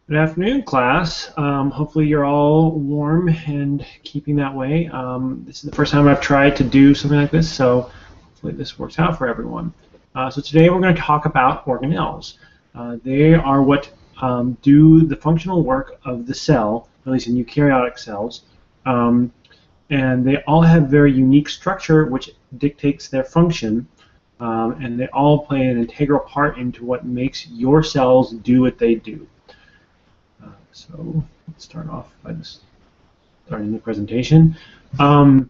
Good afternoon, class. Hopefully you're all warm and keeping that way. This is the first time I've tried to do something like this, so hopefully this works out for everyone. So today we're going to talk about organelles. They are what do the functional work of the cell, at least in eukaryotic cells, and they all have very unique structure which dictates their function, and they all play an integral part into what makes your cells do what they do. So let's start off by just starting the presentation. So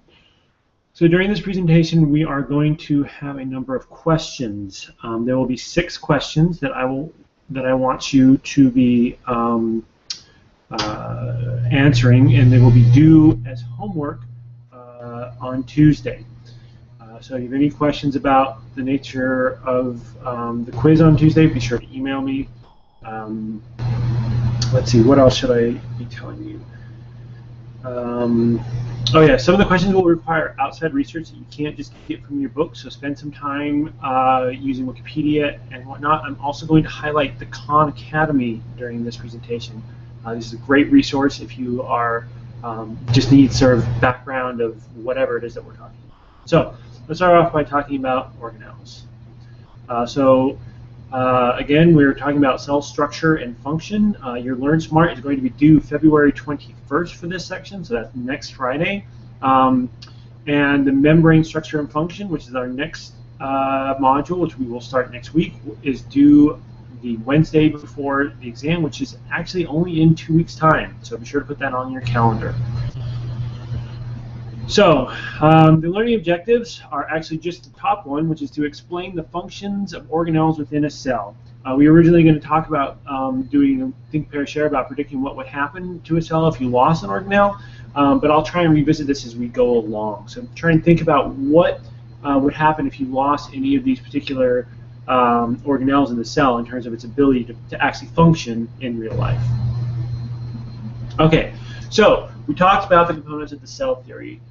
during this presentation, we are going to have a number of questions. There will be 6 questions that I want you to be answering, and they will be due as homework on Tuesday. So if you have any questions about the nature of the quiz on Tuesday, be sure to email me. Let's see, what else should I be telling you? Oh yeah, some of the questions will require outside research that you can't just get from your book, so spend some time using Wikipedia and whatnot. I'm also going to highlight the Khan Academy during this presentation. This is a great resource if you are just need sort of background of whatever it is that we're talking about. So let's start off by talking about organelles. Again, we're talking about cell structure and function. Your Learn Smart is going to be due February 21st for this section, so that's next Friday. And the membrane structure and function, which is our next module, which we will start next week, is due the Wednesday before the exam, which is actually only in 2 weeks' time. So be sure to put that on your calendar. So, the learning objectives are actually just the top one, which is to explain the functions of organelles within a cell. We were originally going to talk about doing a think, pair, share about predicting what would happen to a cell if you lost an organelle, but I'll try and revisit this as we go along. So try and think about what would happen if you lost any of these particular organelles in the cell in terms of its ability to actually function in real life. Okay, so we talked about the components of the cell theory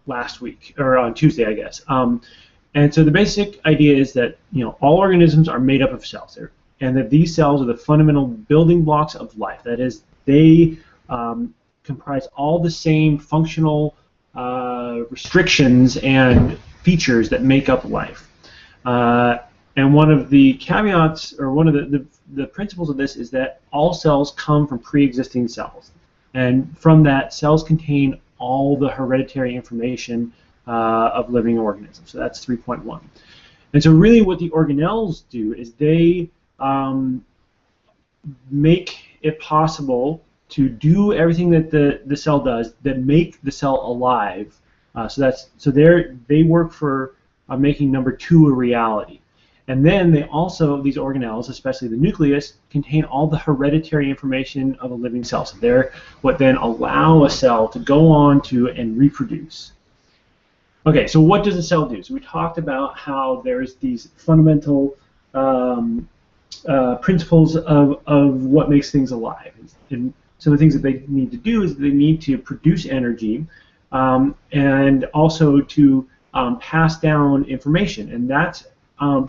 last week, or on Tuesday, I guess. And so the basic idea is that all organisms are made up of cells, and that these cells are the fundamental building blocks of life. That is, they comprise all the same functional restrictions and features that make up life. And one of the caveats, or one of the principles of this, is that all cells come from pre-existing cells. And from that, cells contain all the hereditary information of living organisms. So that's 3.1. And so really what the organelles do is they make it possible to do everything that the cell does that make the cell alive. So they work for making number 2 a reality. And then they also, these organelles, especially the nucleus, contain all the hereditary information of a living cell. So they're what then allow a cell to go on to and reproduce. Okay, so what does a cell do? So we talked about how there's these fundamental principles of what makes things alive. And some of the things that they need to do is they need to produce energy and also to pass down information. And that's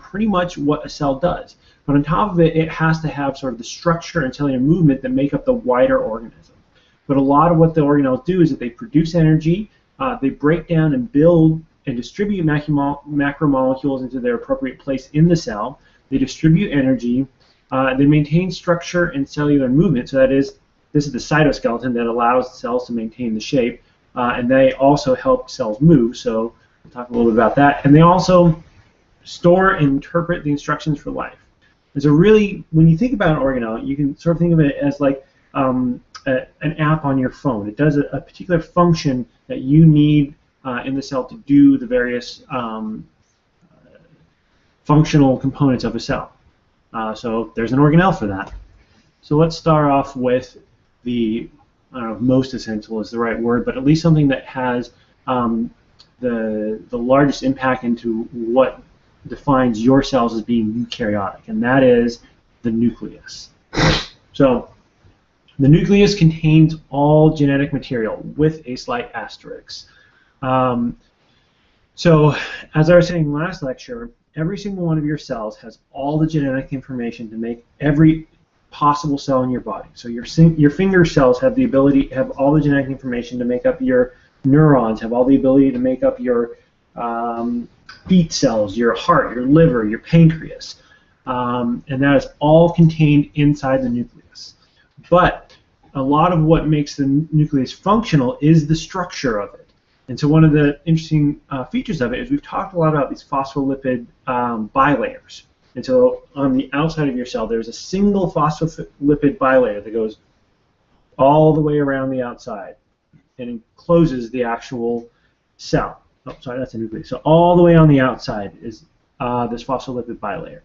pretty much what a cell does. But on top of it, it has to have sort of the structure and cellular movement that make up the wider organism. But a lot of what the organelles do is that they produce energy, they break down and build and distribute macromolecules into their appropriate place in the cell, they distribute energy, they maintain structure and cellular movement, so this is the cytoskeleton that allows cells to maintain the shape, and they also help cells move, so we'll talk a little bit about that. And they also store and interpret the instructions for life. And so really, when you think about an organelle, you can sort of think of it as like an app on your phone. It does a particular function that you need in the cell to do the various functional components of a cell. So there's an organelle for that. So let's start off with the, I don't know if most essential is the right word, but at least something that has the largest impact into what defines your cells as being eukaryotic, and that is the nucleus. So the nucleus contains all genetic material with a slight asterisk. So as I was saying last lecture, every single one of your cells has all the genetic information to make every possible cell in your body. So your finger cells have the ability, have all the genetic information to make up your neurons, have all the ability to make up your feet cells, your heart, your liver, your pancreas. And that is all contained inside the nucleus. But a lot of what makes the nucleus functional is the structure of it. And so one of the interesting features of it is we've talked a lot about these phospholipid bilayers. And so on the outside of your cell, there's a single phospholipid bilayer that goes all the way around the outside and encloses the actual cell. Oh, sorry, that's a nucleus. So all the way on the outside is this phospholipid bilayer.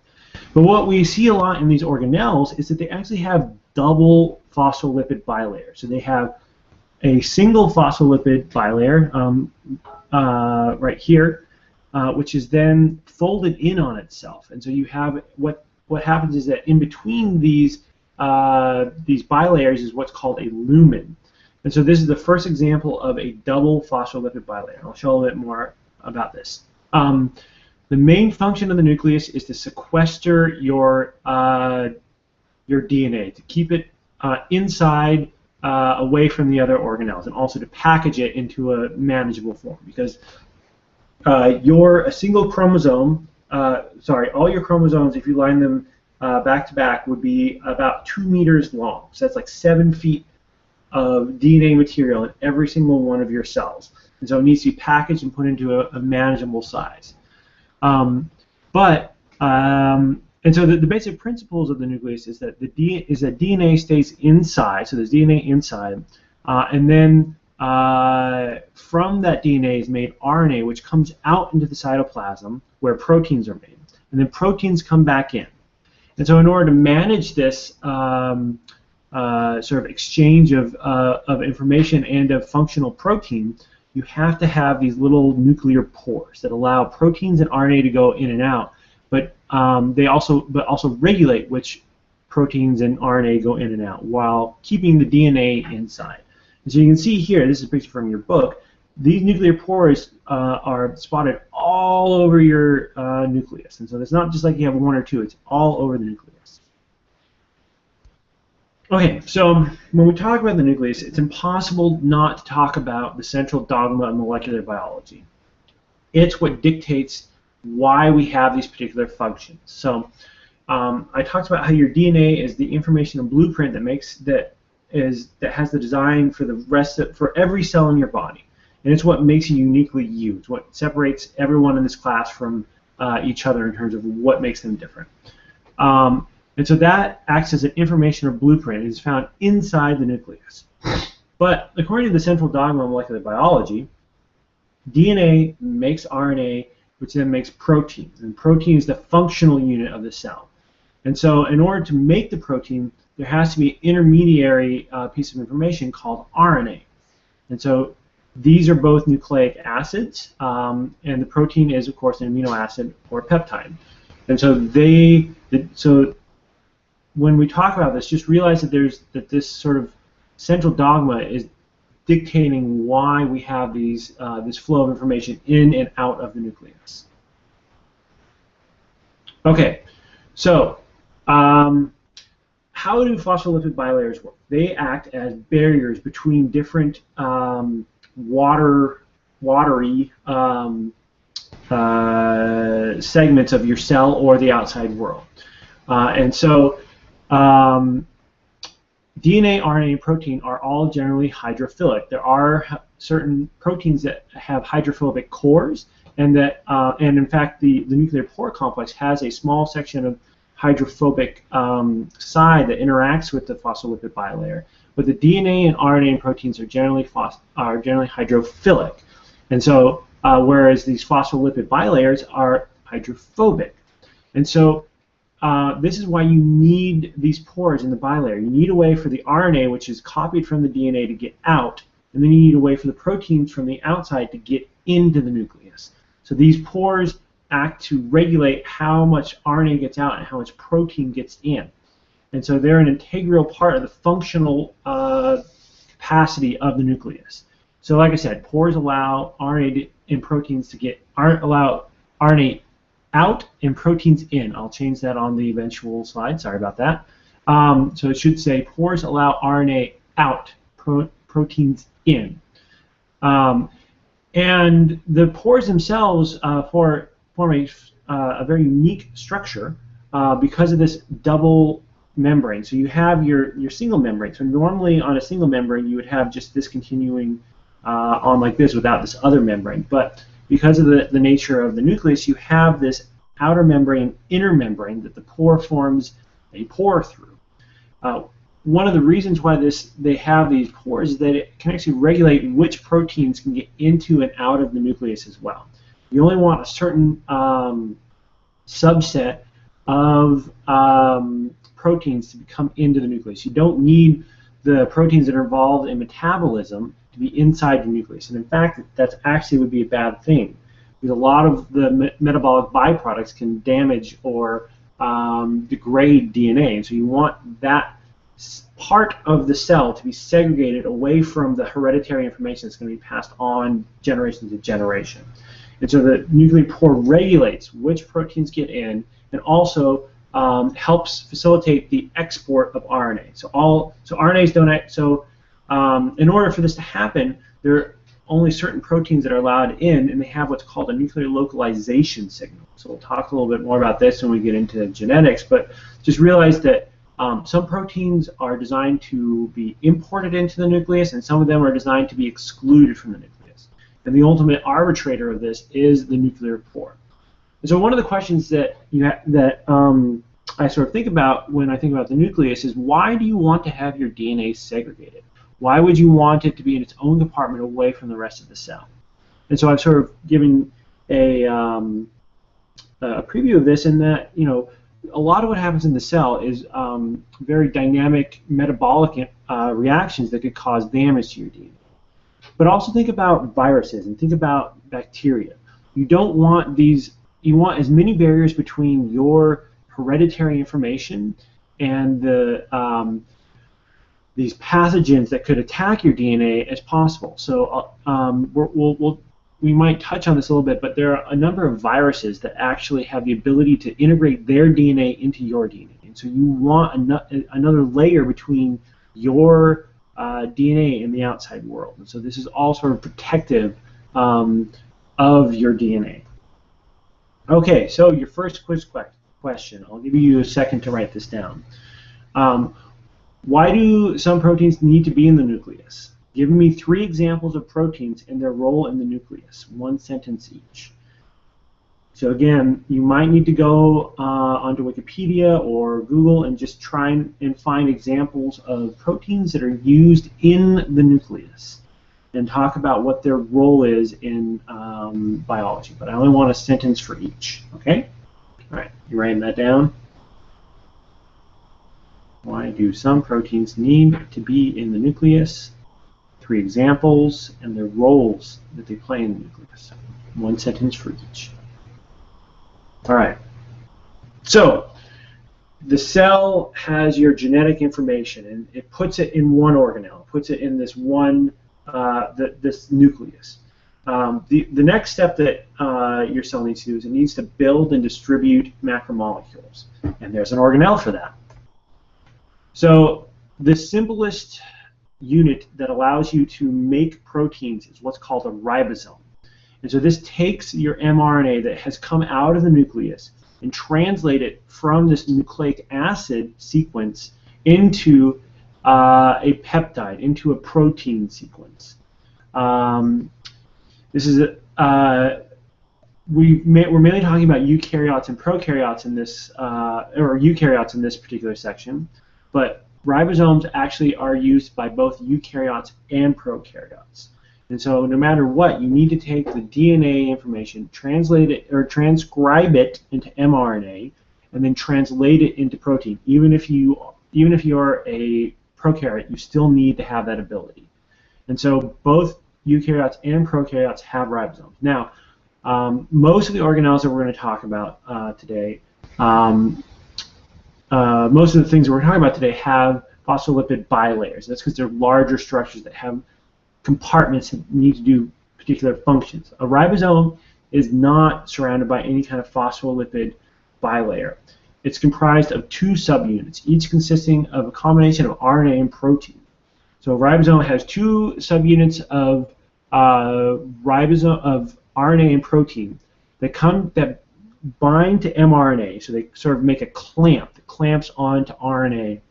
But what we see a lot in these organelles is that they actually have double phospholipid bilayers. So they have a single phospholipid bilayer right here, which is then folded in on itself. And so you have what happens is that in between these bilayers is what's called a lumen. And so this is the first example of a double phospholipid bilayer. I'll show a little bit more about this. The main function of the nucleus is to sequester your DNA, to keep it inside, away from the other organelles, and also to package it into a manageable form. Because a single chromosome, all your chromosomes, if you line them back to back, would be about 2 meters long. So that's like 7 feet of DNA material in every single one of your cells. And so it needs to be packaged and put into a manageable size. And so the basic principles of the nucleus is that DNA stays inside, so there's DNA inside, and then from that DNA is made RNA, which comes out into the cytoplasm where proteins are made, and then proteins come back in. And so in order to manage this sort of exchange of information and of functional protein, you have to have these little nuclear pores that allow proteins and RNA to go in and out, but they also regulate which proteins and RNA go in and out while keeping the DNA inside. And so you can see here, this is a picture from your book, these nuclear pores are spotted all over your nucleus. And so it's not just like you have one or two, it's all over the nucleus. Okay, so when we talk about the nucleus, it's impossible not to talk about the central dogma of molecular biology. It's what dictates why we have these particular functions. So I talked about how your DNA is the information and blueprint that has the design for for every cell in your body, and it's what makes you uniquely you. It's what separates everyone in this class from each other in terms of what makes them different. And so that acts as an information or blueprint and is found inside the nucleus. But according to the central dogma of molecular biology, DNA makes RNA, which then makes proteins. And protein is the functional unit of the cell. And so in order to make the protein, there has to be an intermediary piece of information called RNA. And so these are both nucleic acids, and the protein is, of course, an amino acid or peptide. And so when we talk about this, just realize that this sort of central dogma is dictating why we have this flow of information in and out of the nucleus. Okay, so how do phospholipid bilayers work? They act as barriers between different watery segments of your cell or the outside world. And so DNA, RNA, and protein are all generally hydrophilic. There are certain proteins that have hydrophobic cores, and in fact the nuclear pore complex has a small section of hydrophobic side that interacts with the phospholipid bilayer. But the DNA and RNA and proteins are generally hydrophilic, and so whereas these phospholipid bilayers are hydrophobic, and so this is why you need these pores in the bilayer. You need a way for the RNA, which is copied from the DNA, to get out, and then you need a way for the proteins from the outside to get into the nucleus. So these pores act to regulate how much RNA gets out and how much protein gets in. And so they're an integral part of the functional capacity of the nucleus. So like I said, pores allow RNA and proteins to allow RNA out and proteins in. I'll change that on the eventual slide. Sorry about that. So it should say pores allow RNA out, proteins in. And the pores themselves form a very unique structure because of this double membrane. So you have your single membrane. So normally on a single membrane you would have just this continuing on like this without this other membrane. But because of the nature of the nucleus, you have this outer membrane, inner membrane that the pore forms a pore through. One of the reasons why they have these pores is that it can actually regulate which proteins can get into and out of the nucleus as well. You only want a certain subset of proteins to come into the nucleus. You don't need the proteins that are involved in metabolism to be inside the nucleus. And in fact, that actually would be a bad thing, because a lot of the metabolic byproducts can damage or degrade DNA. And so you want that part of the cell to be segregated away from the hereditary information that's going to be passed on generation to generation. And so the nuclear pore regulates which proteins get in, and also helps facilitate the export of RNA. So RNAs don't. So in order for this to happen, there are only certain proteins that are allowed in, and they have what's called a nuclear localization signal. So we'll talk a little bit more about this when we get into genetics. But just realize that some proteins are designed to be imported into the nucleus, and some of them are designed to be excluded from the nucleus. And the ultimate arbitrator of this is the nuclear pore. And so one of the questions that I sort of think about when I think about the nucleus is, why do you want to have your DNA segregated? Why would you want it to be in its own compartment away from the rest of the cell? And so I've sort of given a preview of this, in that, you know, a lot of what happens in the cell is very dynamic metabolic reactions that could cause damage to your DNA. But also think about viruses and think about bacteria. You don't want these. You want as many barriers between your hereditary information and these pathogens that could attack your DNA as possible. So we might touch on this a little bit, but there are a number of viruses that actually have the ability to integrate their DNA into your DNA. And so you want another layer between your DNA and the outside world. And so this is all sort of protective of your DNA. Okay, so your first quiz question. I'll give you a second to write this down. Why do some proteins need to be in the nucleus? Give me 3 examples of proteins and their role in the nucleus. 1 sentence each. So again, you might need to go onto Wikipedia or Google and just try and find examples of proteins that are used in the nucleus, and talk about what their role is in biology. But I only want a sentence for each. Okay? All right. You writing that down? Why do some proteins need to be in the nucleus? 3 examples and their roles that they play in the nucleus. 1 sentence for each. All right. So the cell has your genetic information, and it puts it in one organelle. It puts it in this one this nucleus. The next step that your cell needs to do is it needs to build and distribute macromolecules, and there's an organelle for that. So the simplest unit that allows you to make proteins is what's called a ribosome. And so this takes your mRNA that has come out of the nucleus and translate it from this nucleic acid sequence into a peptide, into a protein sequence. This is we're mainly talking about eukaryotes and prokaryotes in this, or eukaryotes in this particular section, but ribosomes actually are used by both eukaryotes and prokaryotes. And so no matter what, you need to take the DNA information, translate it or transcribe it into mRNA, and then translate it into protein. Even if you are a prokaryote, you still need to have that ability. And so both eukaryotes and prokaryotes have ribosomes. Now, most of the organelles that we're going to talk about today, most of the things that we're talking about today have phospholipid bilayers. That's because they're larger structures that have compartments that need to do particular functions. A ribosome is not surrounded by any kind of phospholipid bilayer. it's comprised of 2 subunits, each consisting of a combination of RNA and protein. So a ribosome has 2 subunits of ribosome of RNA and protein that bind to mRNA. So they sort of make a clamp that clamps onto RNA,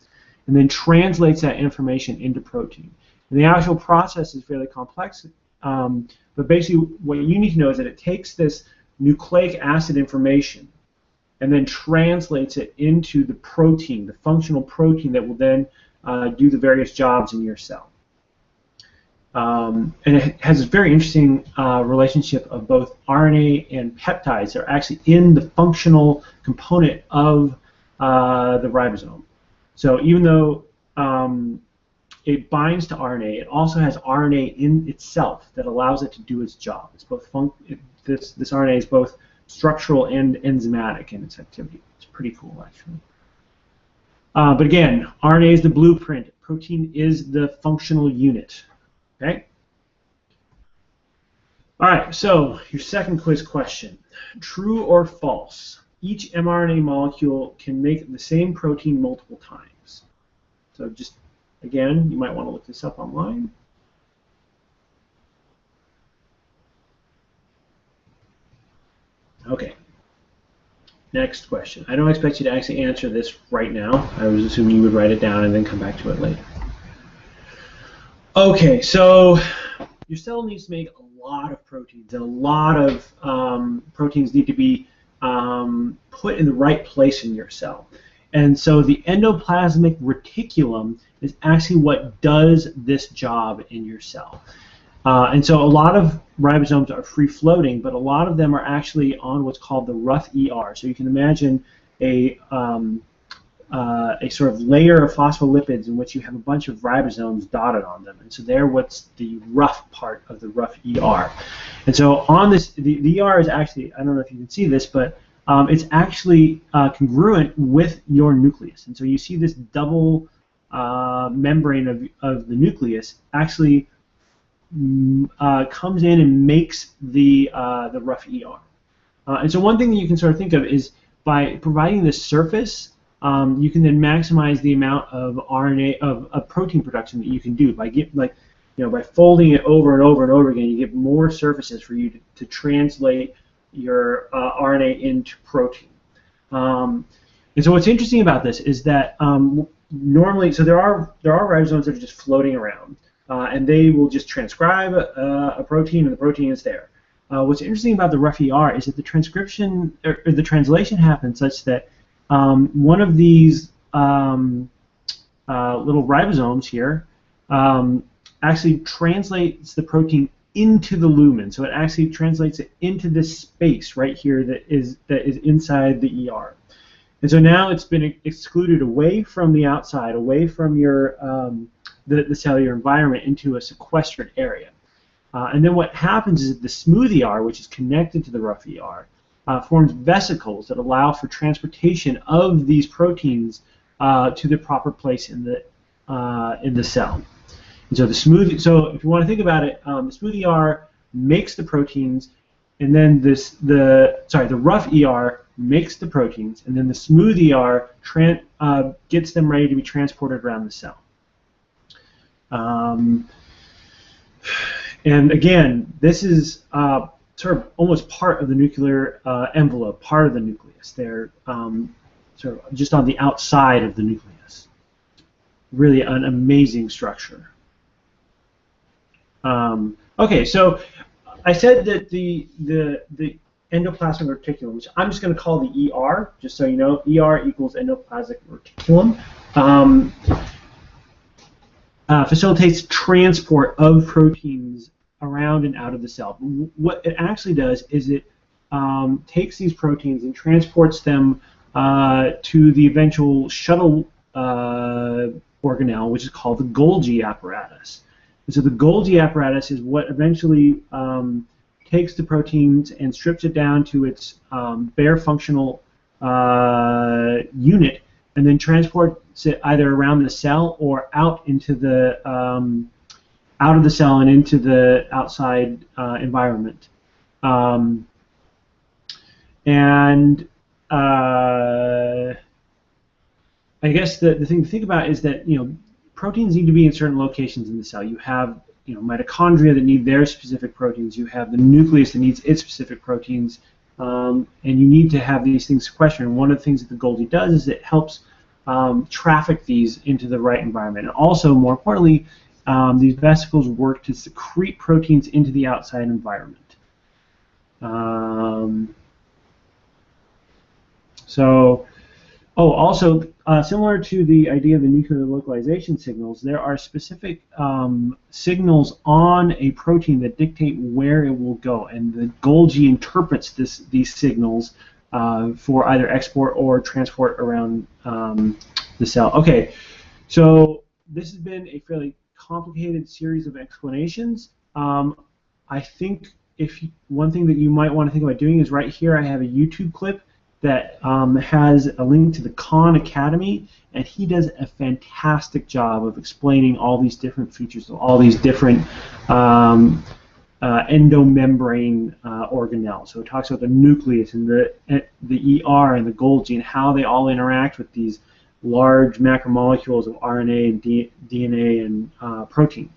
and then translates that information into protein. And the actual process is fairly complex, but basically what you need to know is that it takes this nucleic acid information and then translates it into the protein, the functional protein that will then do the various jobs in your cell. And it has a very interesting relationship of both RNA and peptides that are actually in the functional component of the ribosome. So even though it binds to RNA, it also has RNA in itself that allows it to do its job. It's both this RNA is both structural and enzymatic in its activity. It's pretty cool, actually. But again, RNA is the blueprint. Protein is the functional unit. Okay. All right. So your second quiz question: true or false? Each mRNA molecule can make the same protein multiple times. So just, again, you might want to look this up online. Okay. Next question. I don't expect you to actually answer this right now. I was assuming you would write it down and then come back to it later. Okay, so your cell needs to make a lot of proteins, and a lot of proteins need to be put in the right place in your cell. And so the endoplasmic reticulum is actually what does this job in your cell. And so a lot of ribosomes are free-floating, but a lot of them are actually on what's called the rough ER. So you can imagine a sort of layer of phospholipids in which you have a bunch of ribosomes dotted on them. And so they're what's the rough part of the rough ER. And so on this, the ER is actually, I don't know if you can see this, but it's actually congruent with your nucleus. And so you see this double membrane of the nucleus actually comes in and makes the rough ER. And so one thing that you can sort of think of is by providing this surface, you can then maximize the amount of RNA of protein production that you can do by by folding it over and over and over again. You get more surfaces for you to translate your RNA into protein. And so what's interesting about this is that normally, so there are ribosomes that are just floating around, and they will just transcribe a protein, and the protein is there. What's interesting about the rough ER is that the transcription or the translation happens such that one of these little ribosomes here actually translates the protein into the lumen. So it actually translates it into this space right here that is inside the ER. And so now it's been excluded away from the outside, away from your the cellular environment, into a sequestered area. And then what happens is that the smooth ER, which is connected to the rough ER, forms vesicles that allow for transportation of these proteins to the proper place in the cell. And so so if you want to think about it, the smooth ER makes the proteins, and then the rough ER makes the proteins, and then the smooth ER gets them ready to be transported around the cell. And again, this is sort of almost part of the nuclear envelope, part of the nucleus. They're sort of just on the outside of the nucleus. Really an amazing structure. Okay, so I said that the endoplasmic reticulum, which I'm just going to call the ER, just so you know, ER equals endoplasmic reticulum, facilitates transport of proteins around and out of the cell. What it actually does is it takes these proteins and transports them to the eventual shuttle organelle, which is called the Golgi apparatus. And so the Golgi apparatus is what eventually takes the proteins and strips it down to its bare functional unit, and then transports it either around the cell or out into the out of the cell and into the outside environment. I guess the thing to think about is that proteins need to be in certain locations in the cell. You have mitochondria that need their specific proteins. You have the nucleus that needs its specific proteins, and you need to have these things sequestered. And one of the things that the Golgi does is it helps traffic these into the right environment. And also, more importantly, these vesicles work to secrete proteins into the outside environment. Also, similar to the idea of the nuclear localization signals, there are specific signals on a protein that dictate where it will go, and the Golgi interprets these signals for either export or transport around the cell. Okay, so this has been a fairly complicated series of explanations. I think one thing that you might want to think about doing is right here I have a YouTube clip that has a link to the Khan Academy, and he does a fantastic job of explaining all these different features of all these different endomembrane organelles. So it talks about the nucleus and the ER and the Golgi and how they all interact with these large macromolecules of RNA and DNA and protein.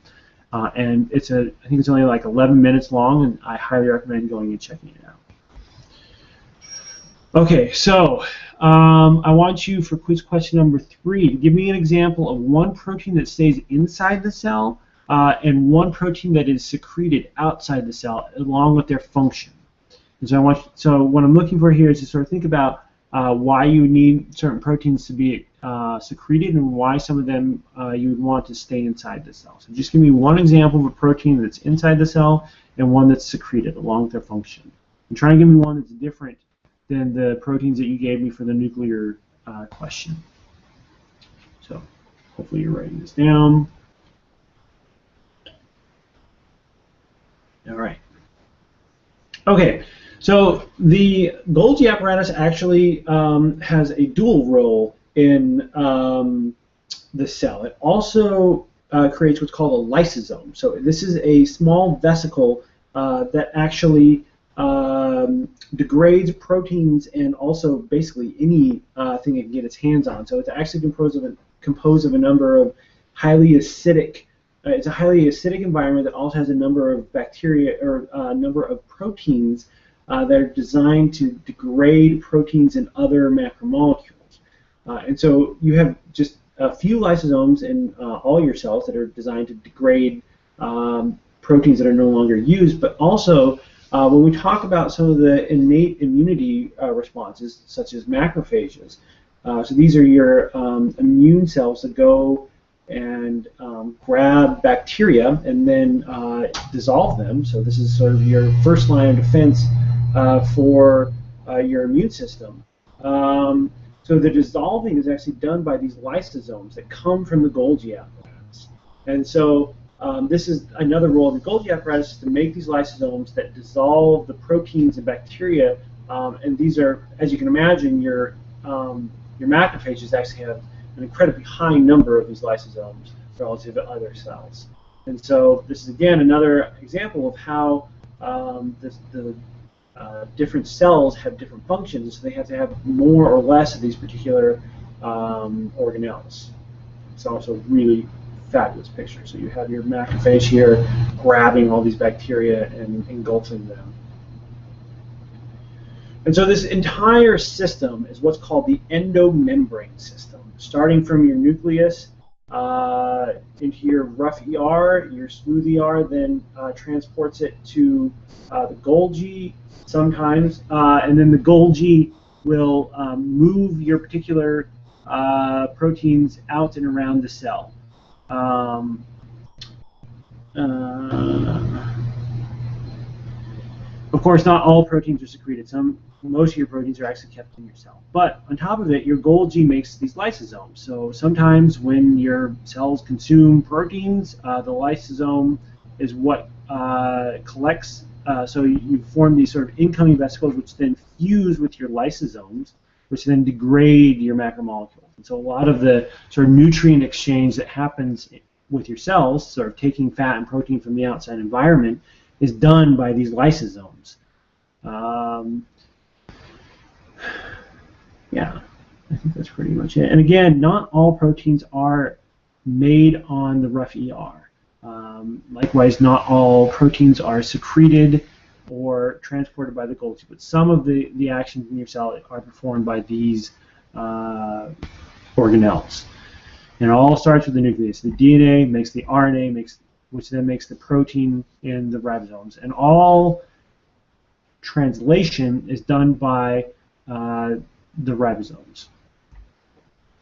And I think it's only like 11 minutes long, and I highly recommend going and checking it out. Okay, so I want you, for quiz question number 3, to give me an example of one protein that stays inside the cell and one protein that is secreted outside the cell, along with their function. And so what I'm looking for here is to sort of think about why you need certain proteins to be secreted and why some of them you would want to stay inside the cell. So just give me one example of a protein that's inside the cell and one that's secreted along with their function. And try and give me one that's different than the proteins that you gave me for the nuclear question. So hopefully you're writing this down. All right. Okay, so the Golgi apparatus actually has a dual role in the cell. It also creates what's called a lysosome. So this is a small vesicle that actually degrades proteins and also basically any thing it can get its hands on. So it's actually composed of a number of highly acidic. It's a highly acidic environment that also has a number of bacteria or a number of proteins that are designed to degrade proteins and other macromolecules. And so you have just a few lysosomes in all your cells that are designed to degrade proteins that are no longer used, but also when we talk about some of the innate immunity responses, such as macrophages, so these are your immune cells that go and grab bacteria and then dissolve them. So this is sort of your first line of defense for your immune system. So the dissolving is actually done by these lysosomes that come from the Golgi apparatus. And so this is another role of the Golgi apparatus, is to make these lysosomes that dissolve the proteins and bacteria. And these are, as you can imagine, your macrophages actually have an incredibly high number of these lysosomes relative to other cells. And so this is, again, another example of how the different cells have different functions, so they have to have more or less of these particular organelles. It's also a really fabulous picture. So you have your macrophage here grabbing all these bacteria and engulfing them. And so this entire system is what's called the endomembrane system, starting from your nucleus into your rough ER, your smooth ER, then transports it to the Golgi sometimes, and then the Golgi will move your particular proteins out and around the cell. Of course, not all proteins are secreted. Most of your proteins are actually kept in your cell. But on top of it, your Golgi makes these lysosomes. So sometimes when your cells consume proteins, the lysosome is what collects. So you form these sort of incoming vesicles, which then fuse with your lysosomes, which then degrade your macromolecules. And so a lot of the sort of nutrient exchange that happens with your cells, sort of taking fat and protein from the outside environment, is done by these lysosomes. Yeah. I think that's pretty much it. And again, not all proteins are made on the rough ER. Likewise, not all proteins are secreted or transported by the Golgi, but some of the actions in your cell are performed by these organelles. And it all starts with the nucleus. The DNA makes the RNA, which then makes the protein in the ribosomes. And all translation is done by the ribosomes.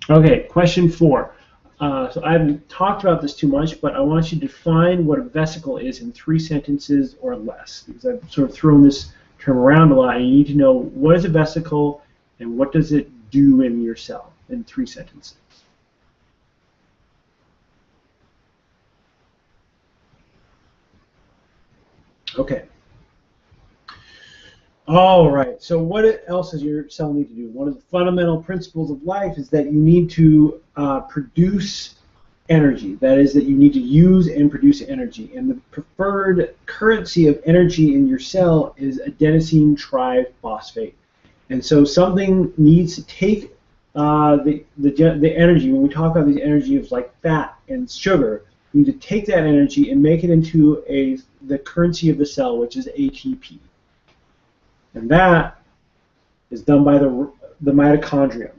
Okay, question 4. So I haven't talked about this too much, but I want you to define what a vesicle is in 3 sentences or less, because I've sort of thrown this term around a lot, and you need to know what is a vesicle and what does it do in your cell in 3 sentences. Okay. All right, so what else does your cell need to do? One of the fundamental principles of life is that you need to produce energy. That is, that you need to use and produce energy. And the preferred currency of energy in your cell is adenosine triphosphate. And so something needs to take the energy. When we talk about these energies like fat and sugar, you need to take that energy and make it into the currency of the cell, which is ATP. And that is done by the mitochondria.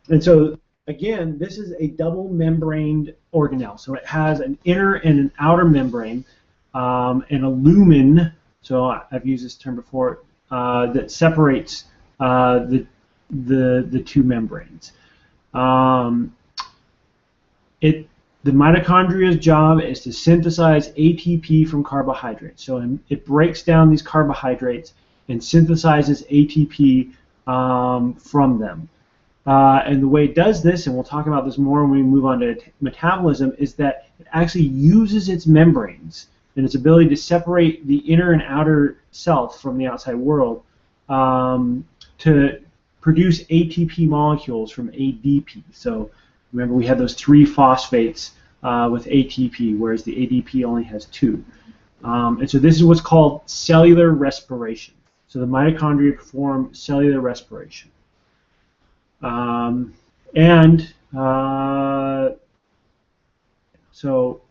And so, again, this is a double-membraned organelle. So it has an inner and an outer membrane, and a lumen, so I've used this term before, that separates the 2 membranes. The mitochondria's job is to synthesize ATP from carbohydrates. So it breaks down these carbohydrates and synthesizes ATP from them. And the way it does this, and we'll talk about this more when we move on to metabolism, is that it actually uses its membranes and its ability to separate the inner and outer self from the outside world to produce ATP molecules from ADP. So remember, we had those 3 phosphates with ATP, whereas the ADP only has 2. And so this is what's called cellular respiration. So the mitochondria perform cellular respiration. So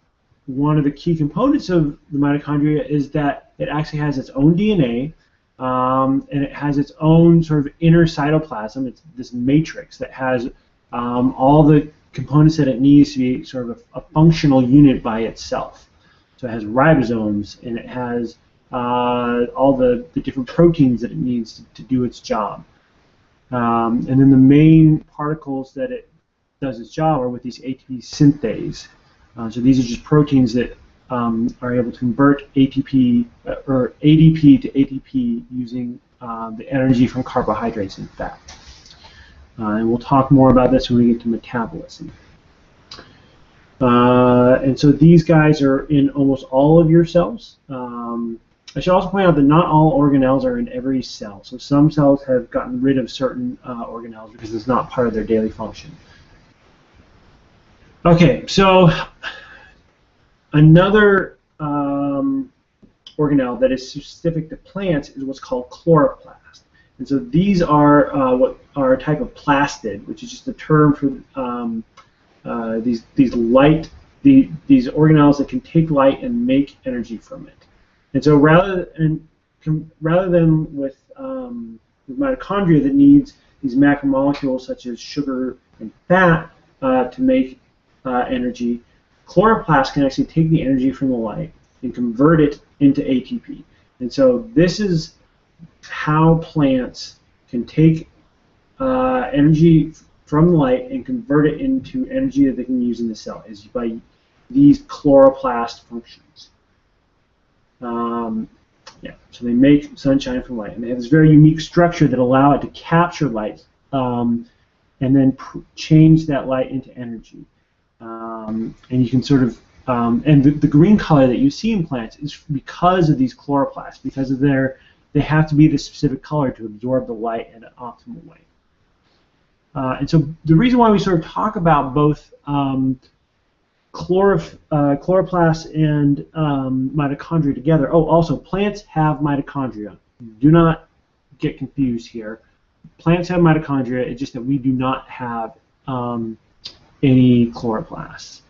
one of the key components of the mitochondria is that it actually has its own DNA, and it has its own sort of inner cytoplasm. It's this matrix that has all the components that it needs to be sort of a functional unit by itself. So it has ribosomes, and it has all the different proteins that it needs to do its job. And then the main particles that it does its job are with these ATP synthase. So these are just proteins that are able to convert ATP or ADP to ATP using the energy from carbohydrates and fat. And we'll talk more about this when we get to metabolism. And so these guys are in almost all of your cells. I should also point out that not all organelles are in every cell. So some cells have gotten rid of certain organelles because it's not part of their daily function. Okay, so another organelle that is specific to plants is what's called chloroplast. And so these are what are a type of plastid, which is just a term for these organelles that can take light and make energy from it. And so rather than with mitochondria that needs these macromolecules such as sugar and fat to make energy, chloroplast can actually take the energy from the light and convert it into ATP. And so this is how plants can take energy from the light and convert it into energy that they can use in the cell, is by these chloroplast functions. So they make sunshine from light, and they have this very unique structure that allow it to capture light and then change that light into energy. And you can sort of, and the green color that you see in plants is because of these chloroplasts, because of they have to be this specific color to absorb the light in an optimal way. And so the reason why we sort of talk about both chloroplasts and mitochondria together. Oh, also, plants have mitochondria. Do not get confused here. plants have mitochondria. It's just that we do not have any chloroplasts.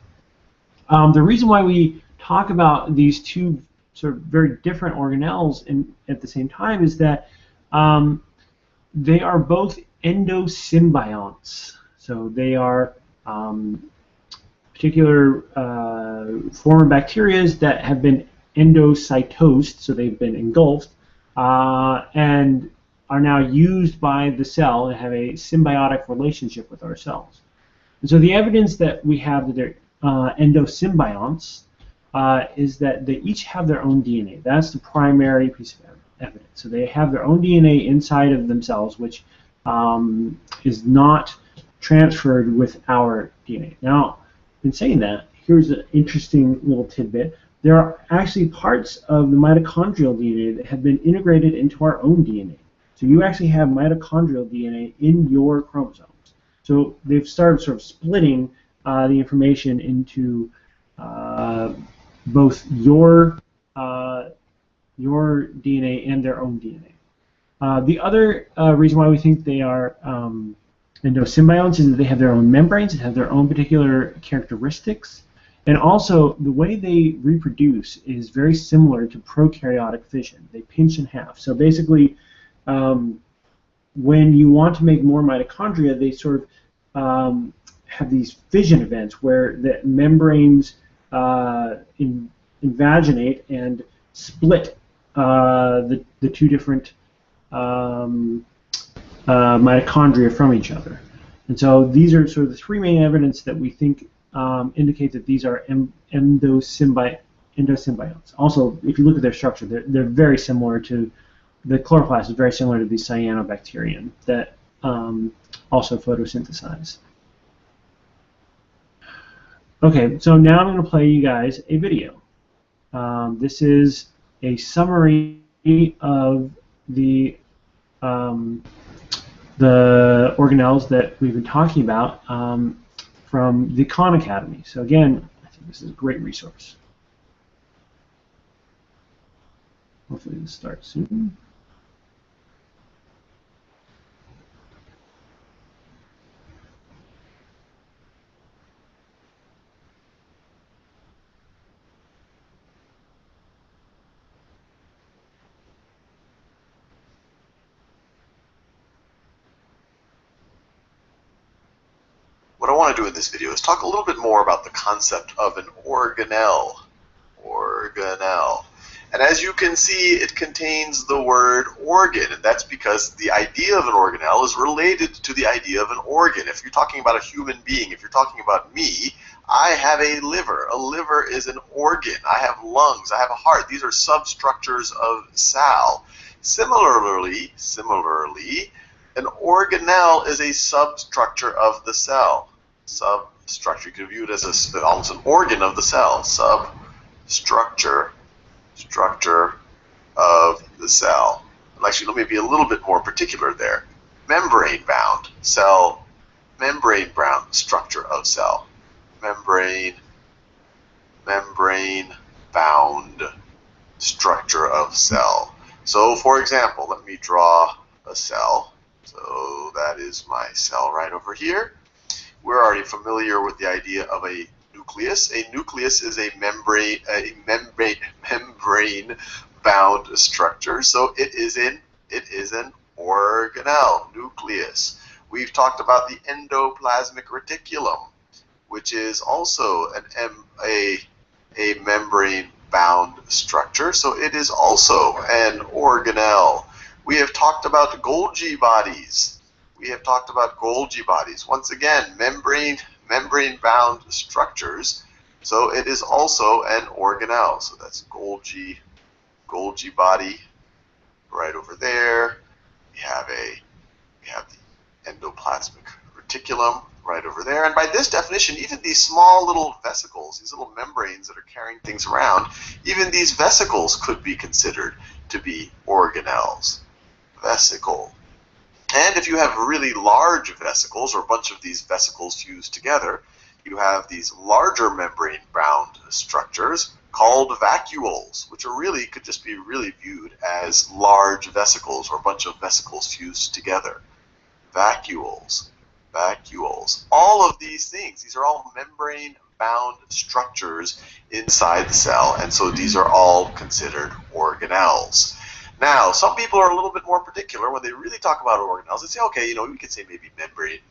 The reason why we talk about these two sort of very different organelles at the same time is that they are both endosymbionts. So they are particular form of bacteria that have been endocytosed, so they've been engulfed, and are now used by the cell and have a symbiotic relationship with our cells. And so the evidence that we have that they're endosymbionts is that they each have their own DNA. That's the primary piece of evidence. So they have their own DNA inside of themselves, which is not transferred with our DNA. Now, in saying that, here's an interesting little tidbit. There are actually parts of the mitochondrial DNA that have been integrated into our own DNA. So you actually have mitochondrial DNA in your chromosomes. So they've started sort of splitting the information into both your DNA and their own DNA. The other reason why we think they are endosymbionts is that they have their own membranes, they have their own particular characteristics, and also the way they reproduce is very similar to prokaryotic fission. They pinch in half. So basically, when you want to make more mitochondria, they sort of have these fission events where the membranes invaginate and split the two different mitochondria from each other. And so these are sort of the three main evidence that we think indicate that these are endosymbionts. Also, if you look at their structure, they're very similar to, the chloroplast is very similar to the cyanobacterium that also photosynthesize. Okay, so now I'm going to play you guys a video. This is a summary of the organelles that we've been talking about from the Khan Academy. So again, I think this is a great resource. Hopefully this starts soon. What I want to do in this video is talk a little bit more about the concept of an organelle. Organelle. And as you can see, it contains the word organ, and that's because the idea of an organelle is related to the idea of an organ. If you're talking about a human being, if you're talking about me, I have a liver. A liver is an organ. I have lungs. I have a heart. These are substructures of cell. Similarly, an organelle is a substructure of the cell. Substructure. You could view it as almost an organ of the cell. Substructure of the cell. Actually, let me be a little bit more particular there. Membrane-bound cell. Membrane-bound structure of cell. Membrane-bound structure of cell. So, for example, let me draw a cell. So that is my cell right over here. We're already familiar with the idea of a nucleus. A nucleus is a membrane-bound structure. So it is an organelle, nucleus. We've talked about the endoplasmic reticulum, which is also a membrane-bound structure. So it is also an organelle. We have talked about Golgi bodies. Once again, membrane-bound structures. So it is also an organelle. So that's Golgi body right over there. We have the endoplasmic reticulum right over there. And by this definition, even these small little vesicles, these little membranes that are carrying things around, even these vesicles could be considered to be organelles. Vesicle. And if you have really large vesicles, or a bunch of these vesicles fused together, you have these larger membrane-bound structures called vacuoles, which could just be really viewed as large vesicles, or a bunch of vesicles fused together. vacuoles, vacuoles. All of these things, these are all membrane-bound structures inside the cell, and so these are all considered organelles. Now, some people are a little bit more particular when they really talk about organelles. They say, okay, you know, we could say maybe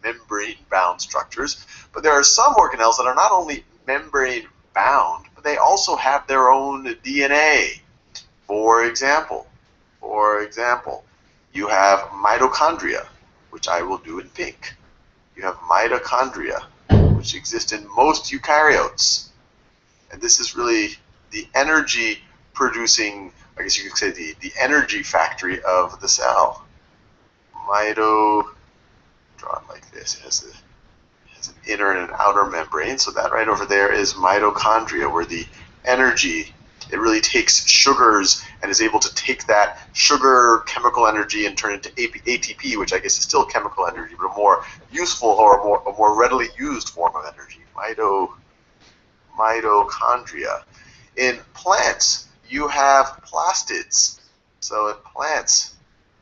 membrane-bound structures, but there are some organelles that are not only membrane-bound, but they also have their own DNA. For example, you have mitochondria, which I will do in pink. You have mitochondria, which exist in most eukaryotes. And this is really the energy producing, I guess you could say the energy factory of the cell. Drawn like this, it has an inner and an outer membrane, so that right over there is mitochondria, where the energy, it really takes sugars and is able to take that sugar chemical energy and turn it into ATP, which I guess is still chemical energy, but a more useful or a more readily used form of energy. Mitochondria. In plants, you have plastids. So in plants,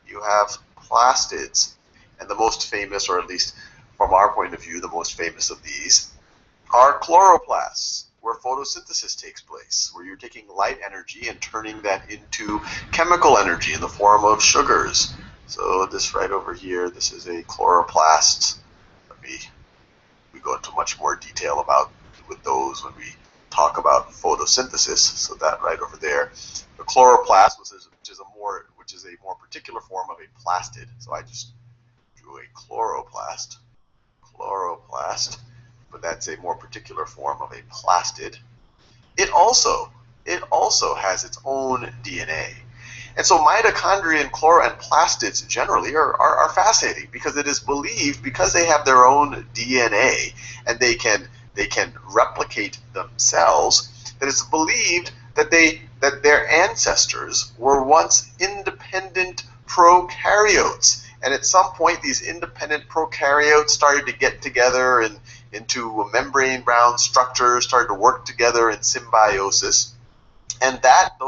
you have plastids. And the most famous, or at least from our point of view, the most famous of these, are chloroplasts, where photosynthesis takes place, where you're taking light energy and turning that into chemical energy in the form of sugars. So this right over here, this is a chloroplast. We go into much more detail about with those when we talk about photosynthesis. So that right over there, the chloroplast, which is a more particular form of a plastid. So I just drew a chloroplast, but that's a more particular form of a plastid. It also has its own DNA. And so mitochondria and plastids generally are fascinating, because it is believed, because they have their own DNA and they can replicate themselves, that it's believed that their ancestors were once independent prokaryotes. And at some point, these independent prokaryotes started to get together into a membrane-bound structure, started to work together in symbiosis. And that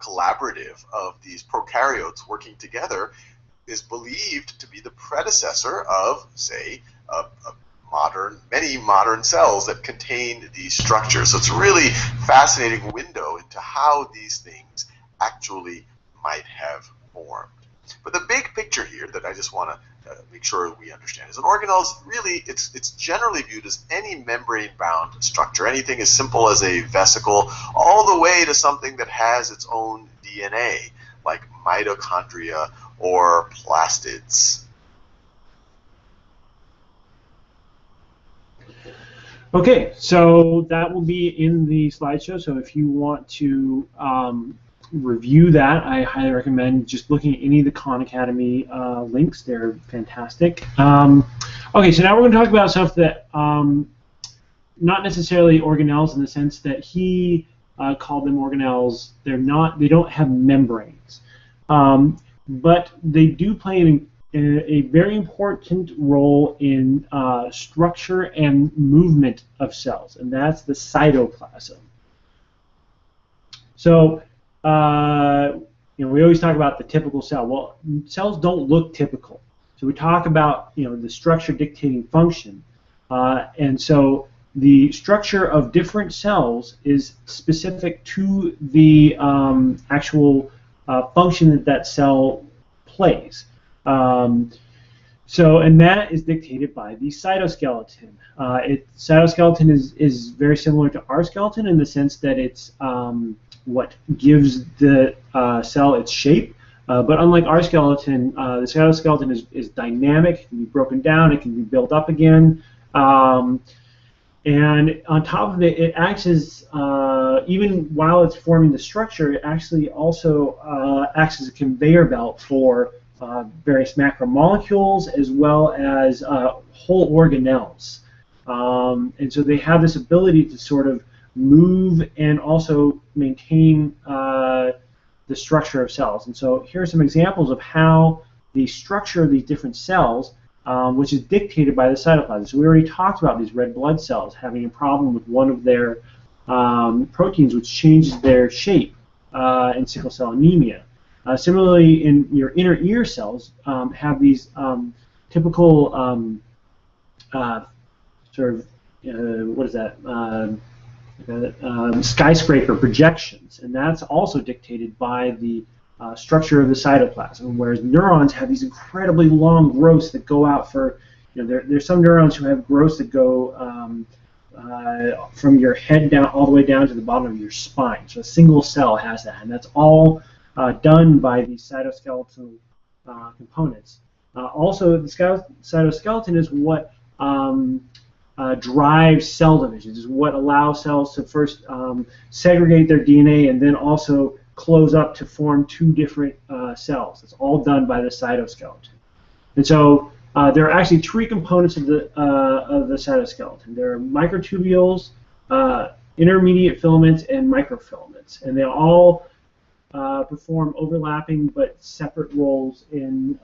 collaborative of these prokaryotes working together is believed to be the predecessor of, say, many modern cells that contain these structures. So it's a really fascinating window into how these things actually might have formed. But the big picture here that I just want to make sure we understand is an organelle is really, it's generally viewed as any membrane-bound structure, anything as simple as a vesicle, all the way to something that has its own DNA, like mitochondria or plastids. Okay, so that will be in the slideshow. So if you want to review that, I highly recommend just looking at any of the Khan Academy links. They're fantastic. Okay, so now we're going to talk about stuff that not necessarily organelles in the sense that he called them organelles. They don't have membranes, but they do play a very important role in structure and movement of cells, and that's the cytoplasm. So we always talk about the typical cell. Well, cells don't look typical. So we talk about the structure dictating function, and so the structure of different cells is specific to the actual function that cell plays. And that is dictated by the cytoskeleton. Cytoskeleton is very similar to our skeleton in the sense that it's what gives the cell its shape. But unlike our skeleton, the cytoskeleton is dynamic. It can be broken down. It can be built up again. And on top of it, it acts as, even while it's forming the structure, it actually also acts as a conveyor belt for various macromolecules as well as whole organelles. And so they have this ability to sort of move and also maintain the structure of cells. And so here are some examples of how the structure of these different cells, which is dictated by the cytoplasm. So we already talked about these red blood cells having a problem with one of their proteins, which changes their shape in sickle cell anemia. Similarly, in your inner ear cells have these typical sort of what is that? Skyscraper projections, and that's also dictated by the structure of the cytoplasm. Whereas neurons have these incredibly long growths that go out for, there's some neurons who have growths that go from your head down all the way down to the bottom of your spine. So a single cell has that, and that's all done by these cytoskeletal components. Also, the cytoskeleton is what drives cell divisions, is what allows cells to first segregate their DNA and then also close up to form two different cells. It's all done by the cytoskeleton. And so there are actually three components of the cytoskeleton. There are microtubules, intermediate filaments, and microfilaments, and they all perform overlapping but separate roles in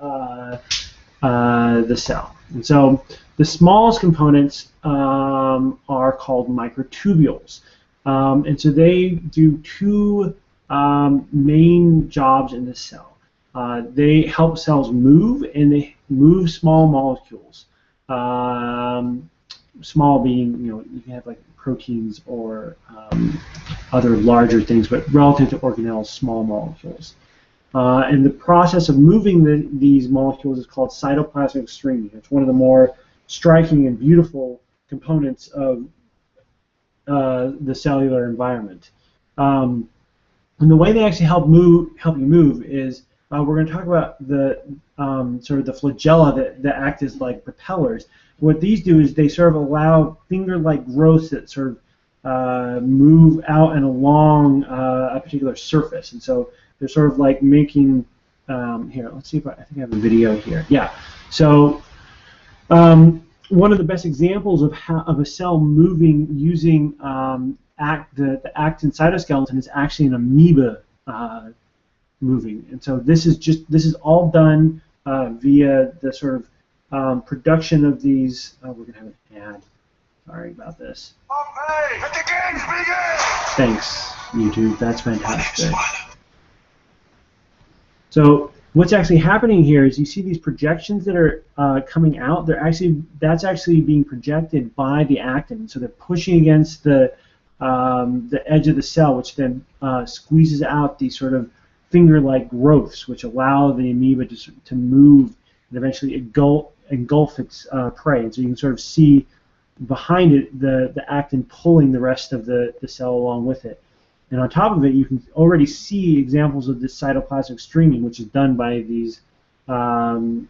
the cell. And so the smallest components are called microtubules, and so they do two main jobs in the cell. They help cells move, and they move small molecules. Small being, you can have like proteins or other larger things, but relative to organelles, small molecules. And the process of moving these molecules is called cytoplasmic streaming. It's one of the more striking and beautiful components of the cellular environment. And the way they actually help you move is we're going to talk about the sort of the flagella that act as like propellers. What these do is they sort of allow finger-like growths that sort of move out and along a particular surface, and so they're sort of like making. Here, let's see if I think I have a video here. Yeah. So one of the best examples of a cell moving using the actin cytoskeleton is actually an amoeba moving, and so this is all done via the sort of production of these. Oh, we're gonna have an ad. Sorry about this. Okay, let the games begin. Thanks, YouTube. That's fantastic. So what's actually happening here is you see these projections that are coming out. That's actually being projected by the actin. So they're pushing against the edge of the cell, which then squeezes out these sort of finger-like growths, which allow the amoeba to move and eventually engulf its prey. And so you can sort of see behind it the actin pulling the rest of the cell along with it. And on top of it, you can already see examples of this cytoplasmic streaming, which is done by these actin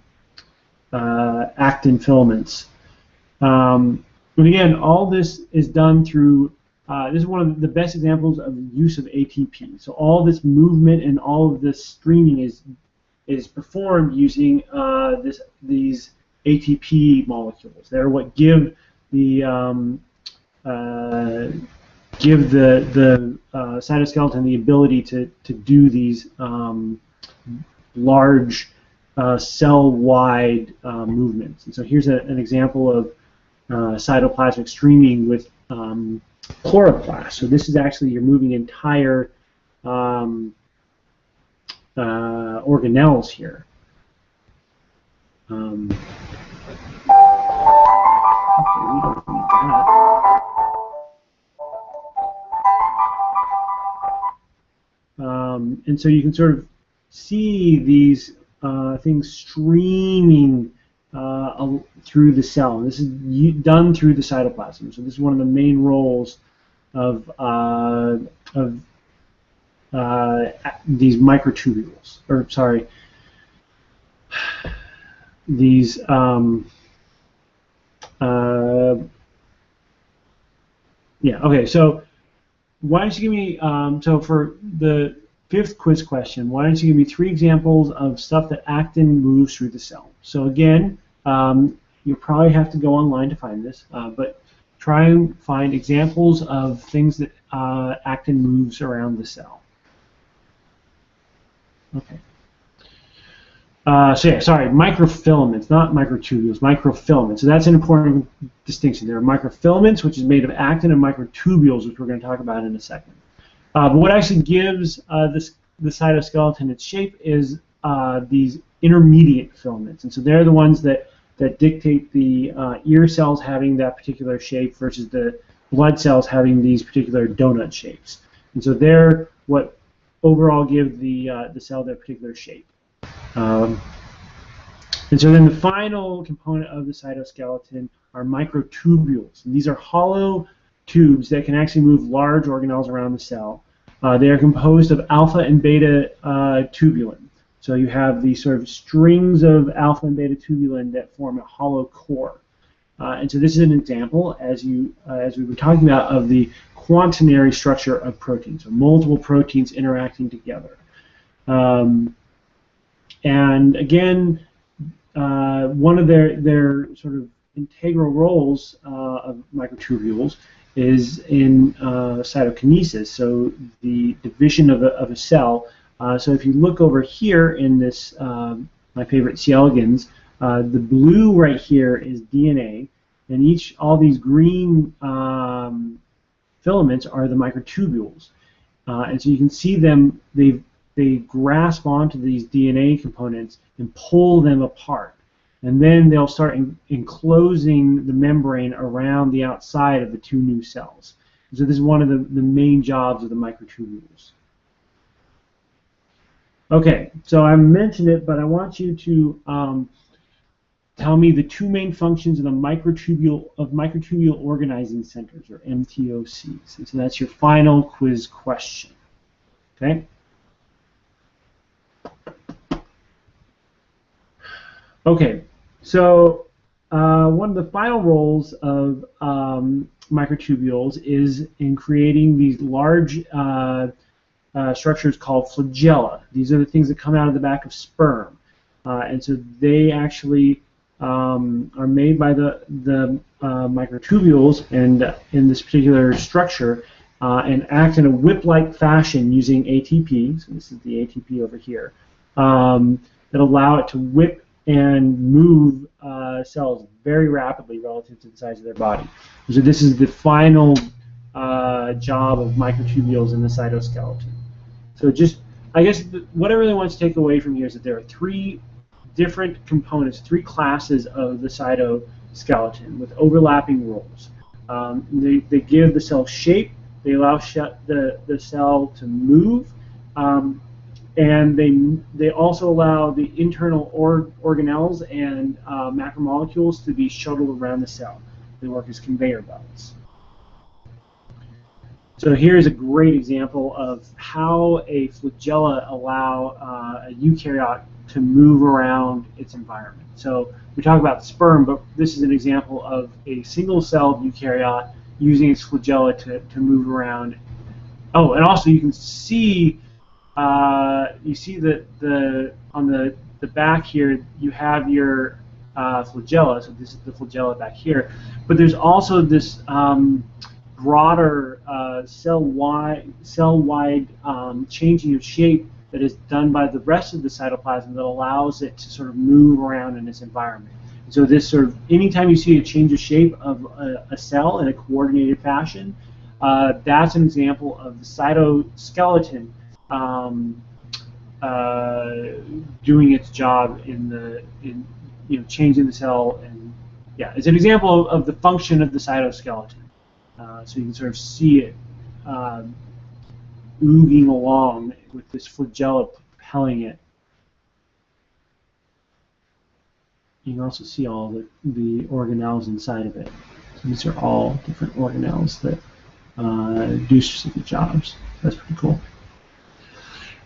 filaments. And again, all this is done through, this is one of the best examples of use of ATP. So all this movement and all of this streaming is performed using these ATP molecules. They're what give the cytoskeleton the ability to do these large cell-wide movements. And so here's an example of cytoplasmic streaming with chloroplasts. So this is actually, you're moving entire organelles here. Okay, we don't need that. And so you can sort of see these things streaming through the cell. And this is done through the cytoplasm. So this is one of the main roles of these microtubules, or sorry, these yeah. Okay. So why don't you give me so for the fifth quiz question, why don't you give me 3 examples of stuff that actin moves through the cell? So again, you'll probably have to go online to find this, but try and find examples of things that actin moves around the cell. Okay. So yeah, sorry, microfilaments, not microtubules, microfilaments. So that's an important distinction. There are microfilaments, which is made of actin, and microtubules, which we're going to talk about in a second. But what actually gives the cytoskeleton, its shape is these intermediate filaments, and so they're the ones that dictate the ear cells having that particular shape versus the blood cells having these particular donut shapes. And so they're what overall give the cell their particular shape. And so then the final component of the cytoskeleton are microtubules. And these are hollow tubes that can actually move large organelles around the cell. They are composed of alpha and beta tubulin. So you have these sort of strings of alpha and beta tubulin that form a hollow core. And so this is an example, as we were talking about, of the quaternary structure of proteins, so multiple proteins interacting together. And again, one of their sort of integral roles of microtubules is in cytokinesis, so the division of a cell. So if you look over here in this, my favorite C. elegans, the blue right here is DNA, and all these green filaments are the microtubules. And so you can see them, they grasp onto these DNA components and pull them apart. And then they'll start enclosing the membrane around the outside of the two new cells. And so this is one of the main jobs of the microtubules. Okay, so I mentioned it, but I want you to tell me the two main functions of the microtubule organizing centers, or MTOCs. And so that's your final quiz question. Okay. Okay, so one of the final roles of microtubules is in creating these large structures called flagella. These are the things that come out of the back of sperm, and so they actually are made by the microtubules and in this particular structure, and act in a whip-like fashion using ATP. So this is the ATP over here that allow it to whip and move cells very rapidly relative to the size of their body. So this is the final job of microtubules in the cytoskeleton. So just, I guess what I really want to take away from here is that there are three different components, three classes of the cytoskeleton with overlapping roles. They give the cell shape, they allow the cell to move, and they also allow the internal organelles and macromolecules to be shuttled around the cell. They work as conveyor belts. So here's a great example of how a flagella allow a eukaryote to move around its environment. So we talk about sperm, but this is an example of a single-celled eukaryote using its flagella to move around. Oh, and also you can see that on the back here you have your flagella. So this is the flagella back here, but there's also this broader cell-wide changing of shape that is done by the rest of the cytoplasm that allows it to sort of move around in its environment. And so this sort of, anytime you see a change of shape of a cell in a coordinated fashion, that's an example of the cytoskeleton doing its job in changing the cell, and yeah, it's an example of the function of the cytoskeleton. So you can sort of see it ooging along with this flagella propelling it. You can also see all the organelles inside of it. So these are all different organelles that do specific jobs. That's pretty cool.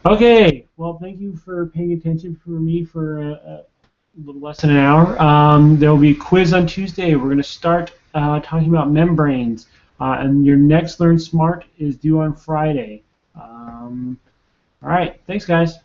Okay, well, thank you for paying attention for me for a little less than an hour. There will be a quiz on Tuesday. We're going to start talking about membranes. And your next Learn Smart is due on Friday. All right, thanks, guys.